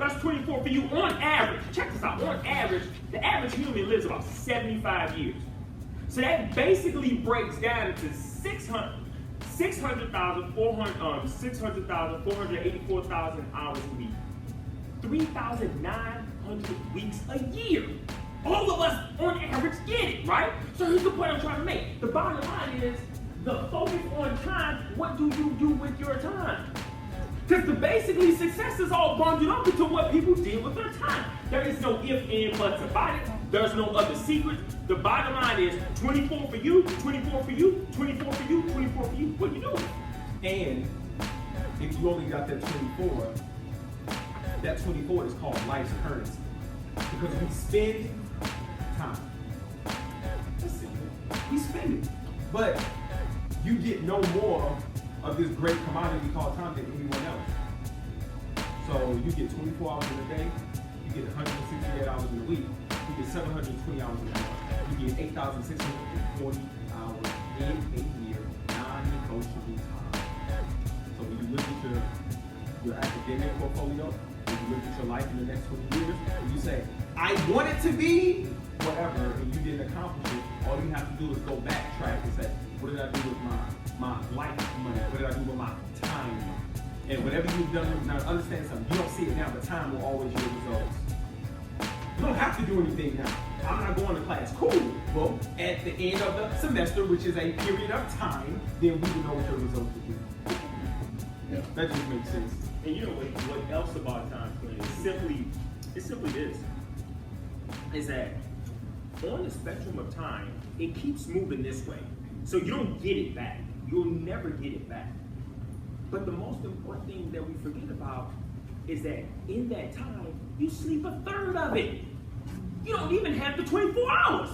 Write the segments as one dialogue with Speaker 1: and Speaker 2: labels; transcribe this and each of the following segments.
Speaker 1: That's 24 for you on average. Check this out. On average, the average human lives about 75 years. So that basically breaks down into 684,484,000 hours a week. 3,900 weeks a year. All of us on average get it, right? So here's the point I'm trying to make. The bottom line is the focus on time. What do you do with your time? Because basically success is all bundled up into what people do with their time. There is no if, and, buts about it. There's no other secret. The bottom line is 24 for you, 24 for you, 24 for you, 24 for you. What are you doing?
Speaker 2: And if you only got that 24, that 24 is called life's currency. Because we spend time. That's it. We spend it. But you get no more of this great commodity called time than anyone else. So you get 24 hours in a day, you get 168 hours in a week, you get 720 hours in a month, you get 8,640 hours in a year, non-negotiable time. So when you look at your academic portfolio, when you look at your life in the next 20 years, and you say, I want it to be whatever, and you didn't accomplish it, all you have to do is go backtrack and say, what did I do with my life money? What did I do with my time money? And whatever you've done, now understand something, you don't see it now, but time will always yield results. You don't have to do anything now. I'm not going to class. Cool. Well, at the end of the semester, which is a period of time, then we will know what your results will be. Yeah, that just makes sense.
Speaker 1: And you know what else about time planning is simply this, is that on the spectrum of time, it keeps moving this way. So you don't get it back. You'll never get it back. But the most important thing that we forget about is that in that time, you sleep a third of it. You don't even have the 24 hours.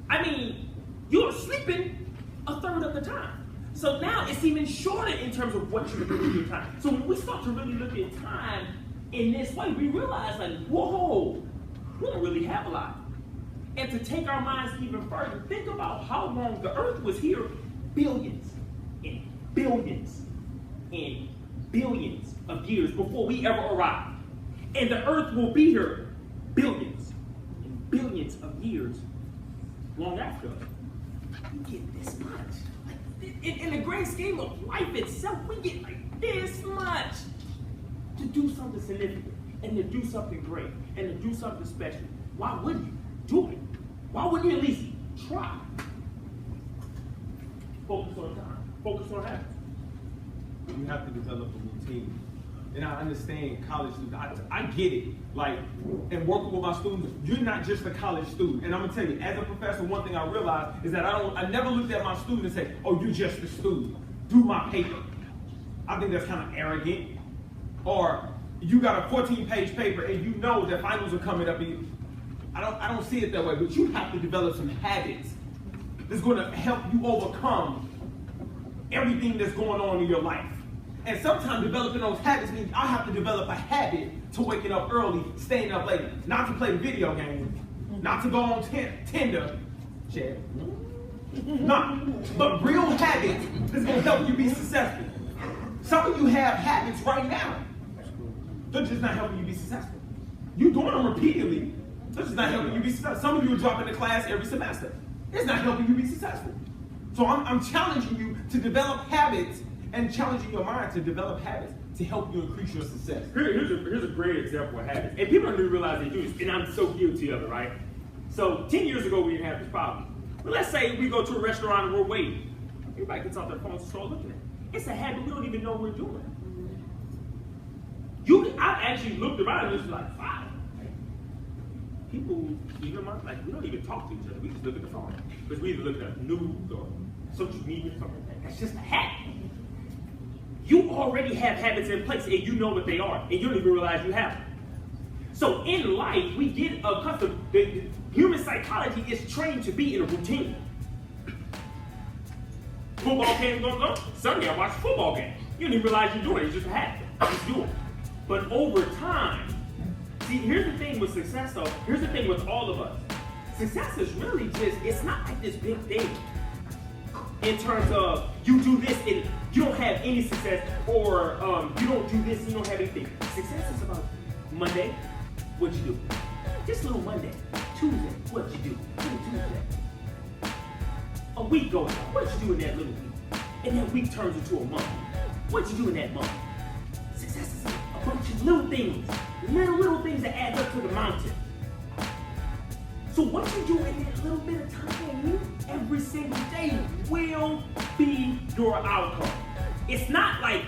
Speaker 1: I mean, you're sleeping a third of the time. So now it's even shorter in terms of what you're doing with your time. So when we start to really look at time in this way, we realize like, whoa, we don't really have a lot. And to take our minds even further, think about how long the earth was here, billions and billions and billions of years before we ever arrived. And the earth will be here billions and billions of years long after. We get this much. Like, in the great scheme of life itself, we get like this much to do something significant and to do something great and to do something special. Why wouldn't you do it? Why wouldn't you at least try? Focus on time. Focus on habits.
Speaker 2: You have to develop a routine. And I understand college students. I get it. Like, and working with my students, you're not just a college student. And I'm gonna tell you, as a professor, one thing I realized is that I never looked at my student and say, oh, you're just a student. Do my paper. I think that's kind of arrogant. Or you got a 14-page paper and you know that finals are coming up. And I don't see it that way, but you have to develop some habits that's going to help you overcome everything that's going on in your life. And sometimes developing those habits means I have to develop a habit to waking up early, staying up late, not to play video games, not to go on Tinder, Chad. No, but real habits that's going to help you be successful. Some of you have habits right now. They're just not helping you be successful. You're doing them repeatedly. They're just not helping you be successful. Some of you are dropping the class every semester. It's not helping you be successful. So I'm challenging you to develop habits and challenging your mind to develop habits to help you increase your success.
Speaker 1: Here's a great example of habits. And people don't even realize they do this, and I'm so guilty of it, right? So 10 years ago, we didn't have this problem. But let's say we go to a restaurant and we're waiting. Everybody gets off their phones and start looking at it. It's a habit we don't even know we're doing. I actually looked around and was like, wow. People, even like, we don't even talk to each other. We just look at the phone. Because we either look at news or social media or something like that. That's just a habit. You already have habits in place and you know what they are. And you don't even realize you have them. So in life, we get accustomed. The human psychology is trained to be in a routine. Football game going on. Sunday I watch a football game. You don't even realize you're doing it. It's just a habit. Just do it. But over time, see, here's the thing with success though. Here's the thing with all of us. Success is really just, it's not like this big thing. In terms of you do this and you don't have any success, or you don't do this and you don't have anything. Success is about Monday, what'd you do? Just little Monday. Tuesday, what'd you do? Little Tuesday. A week goes on. What'd you do in that little week? And that week turns into a month. What'd you do in that month? Success is a bunch of little things. Little things that add up to the mountain. So what you do in that little bit of time every single day will be your outcome. It's not like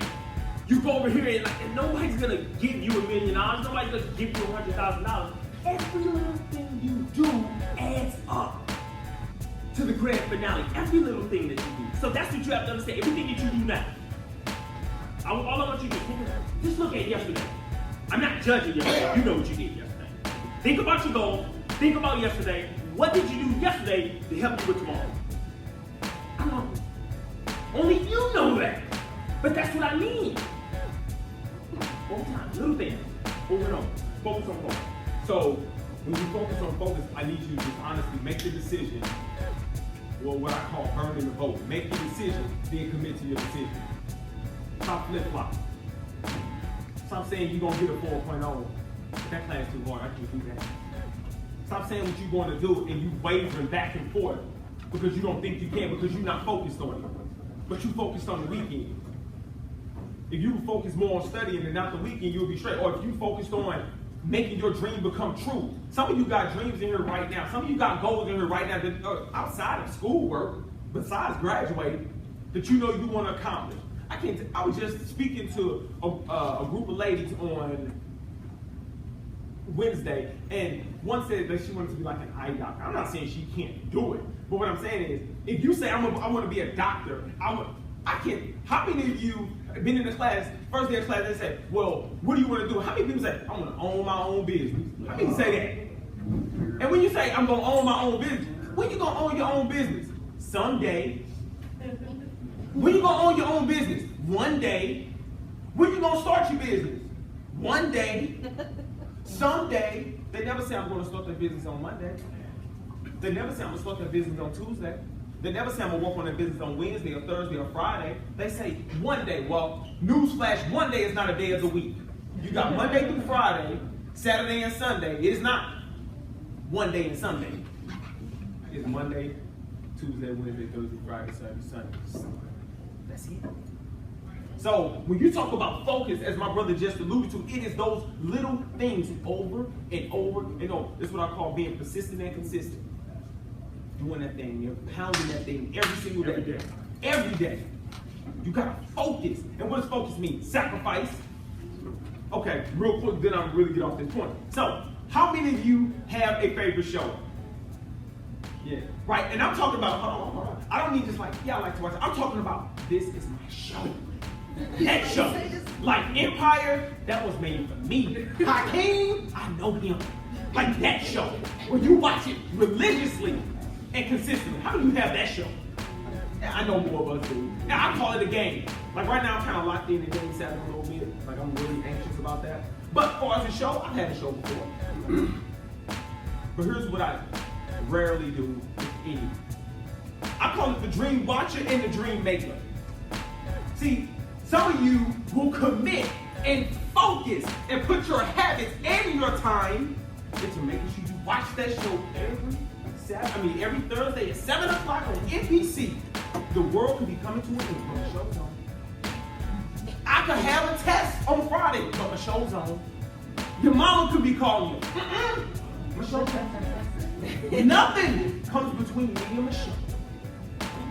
Speaker 1: you go over here and nobody's gonna give you $1 million. Nobody's gonna give you $100,000. Every little thing you do adds up to the grand finale. Every little thing that you do. So that's what you have to understand. Everything that you do now. All I want you to do, just look at yesterday. I'm not judging yesterday. You know what you did yesterday. Think about your goal. Think about yesterday. What did you do yesterday to help you with tomorrow? I don't know. Only you know that. But that's what I mean. Over time, little things, over and over. Focus on focus.
Speaker 2: So when you focus on focus, I need you to just honestly make the decision, or what I call burning the boat. Make the decision, then commit to your decision. Stop flip-flopping. Stop saying you're going to get a 4.0. That class too hard, I can't do that. Stop saying what you're going to do and you wavering back and forth because you don't think you can, because you're not focused on it. But you focused on the weekend. If you focus more on studying and not the weekend, you'll be straight. Or if you focused on making your dream become true. Some of you got dreams in here right now. Some of you got goals in here right now that are outside of schoolwork, besides graduating, that you know you want to accomplish. I was just speaking to a group of ladies on Wednesday, and one said that she wanted to be like an eye doctor. I'm not saying she can't do it, but what I'm saying is, if you say I want to be a doctor, I can't. How many of you have been in this class? First day of class, they say, "Well, what do you want to do?" How many people say, "I want to own my own business"? How many say that? And when you say, "I'm going to own my own business," when you going to own your own business? Someday. When you going to own your own business? One day. When you going to start your business? One day. Someday. They never say I'm going to start their business on Monday. They never say I'm going to start their business on Tuesday. They never say I'm going to work on their business on Wednesday or Thursday or Friday. They say one day. Well, newsflash, one day is not a day of the week. You got Monday through Friday, Saturday and Sunday. It is not one day and Sunday. It's Monday, Tuesday, Wednesday, Thursday, Friday, Saturday, Sunday. That's it. So when you talk about focus, as my brother just alluded to, it is those little things over and over and over. This is what I call being persistent and consistent. Doing that thing, you're pounding that thing every single day. Every day. You gotta focus. And what does focus mean? Sacrifice. Okay, real quick, then I'll really get off this point. So, how many of you have a favorite show? Yeah. Right, and I'm talking about, hold on. I don't mean just like, yeah, I like to watch it. I'm talking about, this is my show. That show. Like Empire, that was made for me. Hakeem, I know him. Like that show. When you watch it religiously and consistently. How do you have that show? Yeah, I know more of us do. Now, I call it a game. Like right now, I'm kind of locked in the game 7 a little bit. Like I'm really anxious about that. But for as a show, I've had a show before. But here's what I rarely do, if any. I call it the dream watcher and the dream maker. See, some of you will commit and focus and put your habits and your time into making sure you watch that show every Thursday at 7 o'clock on NBC. The world could be coming to an end when the show's on. I could have a test on Friday, but my show's on. Your mama could be calling you. My show's on. Nothing comes between me and my show.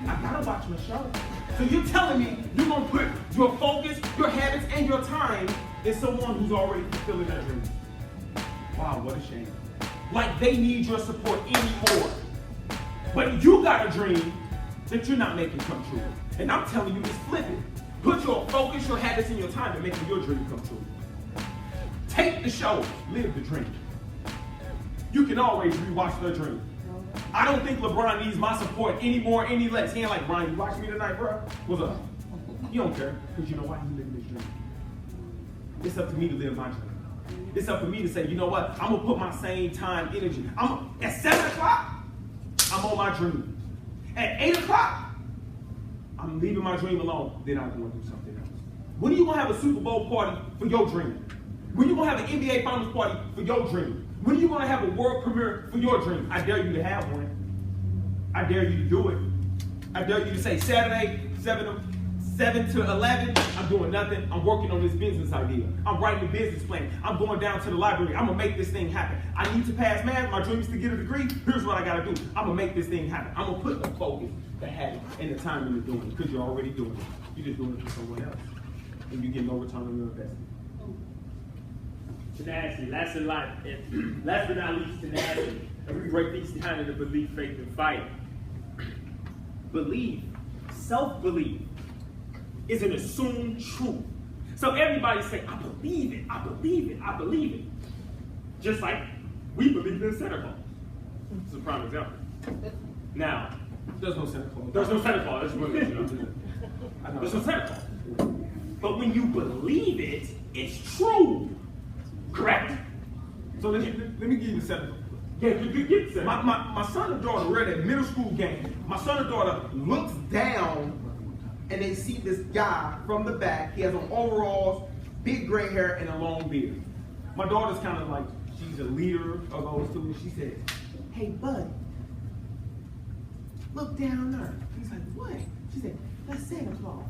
Speaker 2: I gotta watch my show. So you're telling me you're gonna put your focus, your habits, and your time in someone who's already fulfilling their dream. Wow, what a shame. Like they need your support anymore. But you got a dream that you're not making come true. And I'm telling you, it's flipping. Put your focus, your habits, and your time in making your dream come true. Take the show, live the dream. You can always rewatch the dream. I don't think LeBron needs my support any more, any less. He ain't like, Brian, you watch me tonight, bro? What's up? You don't care, because you know why he's living this dream. It's up to me to live my dream. It's up to me to say, you know what? I'm going to put my same time, energy. At 7 o'clock, I'm on my dream. At 8 o'clock, I'm leaving my dream alone. Then I'm going to do something else. When are you going to have a Super Bowl party for your dream? When you gonna have an NBA Finals party for your dream? When you gonna have a world premiere for your dream? I dare you to have one. I dare you to do it. I dare you to say Saturday, 7 to 11, I'm doing nothing. I'm working on this business idea. I'm writing a business plan. I'm going down to the library. I'm gonna make this thing happen. I need to pass math. My dream is to get a degree. Here's what I gotta do. I'm gonna make this thing happen. I'm gonna put the focus, the habit, and the time into doing it because you're already doing it. You're just doing it for someone else. And you get no return on your investment.
Speaker 1: Tenacity, that's in life. And last but not least, tenacity. And we break these down into belief, faith, and fight. Belief, self-belief, is an assumed truth. So everybody say, I believe it, I believe it, I believe it. Just like we believe in Santa Claus. It's a prime example. Now,
Speaker 2: There's no Santa Claus.
Speaker 1: there's no Santa Claus. That's what it is. There's no Santa Claus. But when you believe it, it's true. Correct?
Speaker 2: So let me give you the Santa Claus.
Speaker 1: Yeah, you get Santa.
Speaker 2: My son and daughter were at a middle school game. My son and daughter looks down and they see this guy from the back. He has on overalls, big gray hair, and a long beard. My daughter's kind of like, she's a leader of those two. And she says, hey, bud, look down there. He's like, what? She said, that's Santa Claus.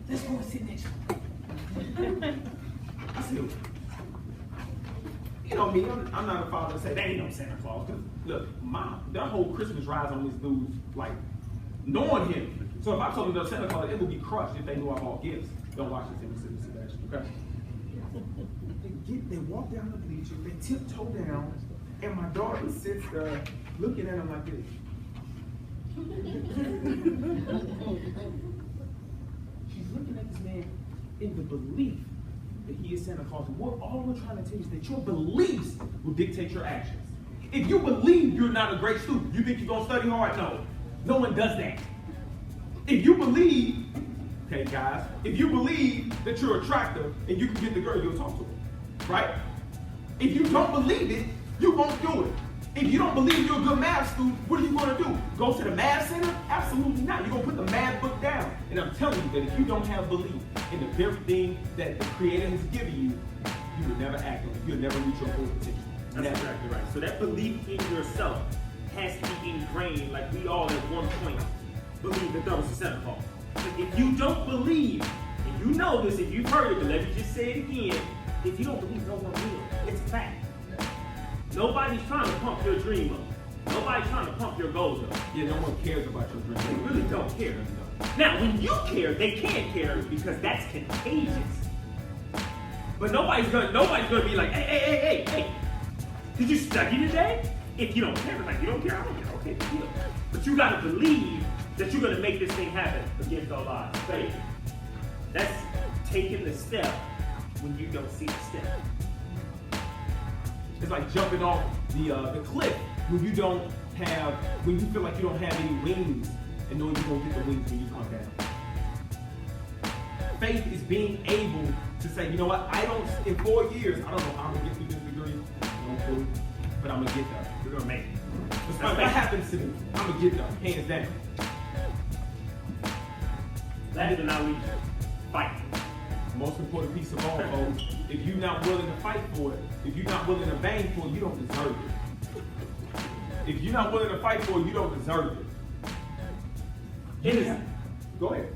Speaker 2: Let's go and sit next to him. I said, you know me, I'm not a father to say, there ain't no Santa Claus. Look, their whole Christmas rides on this dude's, like, knowing him. So if I told them there's Santa Claus, it would be crushed if they knew I bought gifts. Don't watch this in the Sebastian, okay? They walk down the bleachers, they tiptoe down, and my daughter sits there looking at him like this. She's looking at this man in the belief that he is Santa Claus. And all we're trying to tell you is that your beliefs will dictate your actions. If you believe you're not a great student, you think you're going to study hard? No one does that. If you believe, okay guys, if you believe that you're attractive and you can get the girl, you'll talk to her, right? If you don't believe it, you won't do it. If you don't believe you're a good math student, what are you going to do? Go to the math center? Absolutely not. You're going to put the math book down. And I'm telling you that if you don't have belief in the very thing that the Creator has given you, you will never act on it. You'll never reach your full potential.
Speaker 1: That's exactly right. So that belief in yourself has to be ingrained, like we all at one point believe that there was a Santa Claus. If you don't believe, and you know this, if you've heard it, but let me just say it again, if you don't believe, no one will. It's a fact. Nobody's trying to pump your dream up. Nobody's trying to pump your goals up.
Speaker 2: Yeah, no one cares about your dream.
Speaker 1: They really don't care. Now, when you care, they can care because that's contagious. But nobody's gonna be like, hey, did you study today? If you don't care, like you don't care, I don't care. Okay, deal. But you gotta believe that you're gonna make this thing happen against all odds. Faith. That's taking the step when you don't see the step.
Speaker 2: It's like jumping off the cliff when you feel like you don't have any wings and knowing you're gonna get the wings when you come down. Faith is being able to say, you know what, in 4 years, I don't know how I'm gonna get through this degree, no clue, but I'm gonna get there.
Speaker 1: You're gonna make it.
Speaker 2: Despite what happens to me, I'm gonna get there, hands down.
Speaker 1: Last but not least, fight.
Speaker 2: Most important piece of all, folks, if you're not willing to fight for it, if you're not willing to bang for it, you don't deserve it. If you're not willing to fight for it, you don't deserve it.
Speaker 1: It is.
Speaker 2: Go ahead.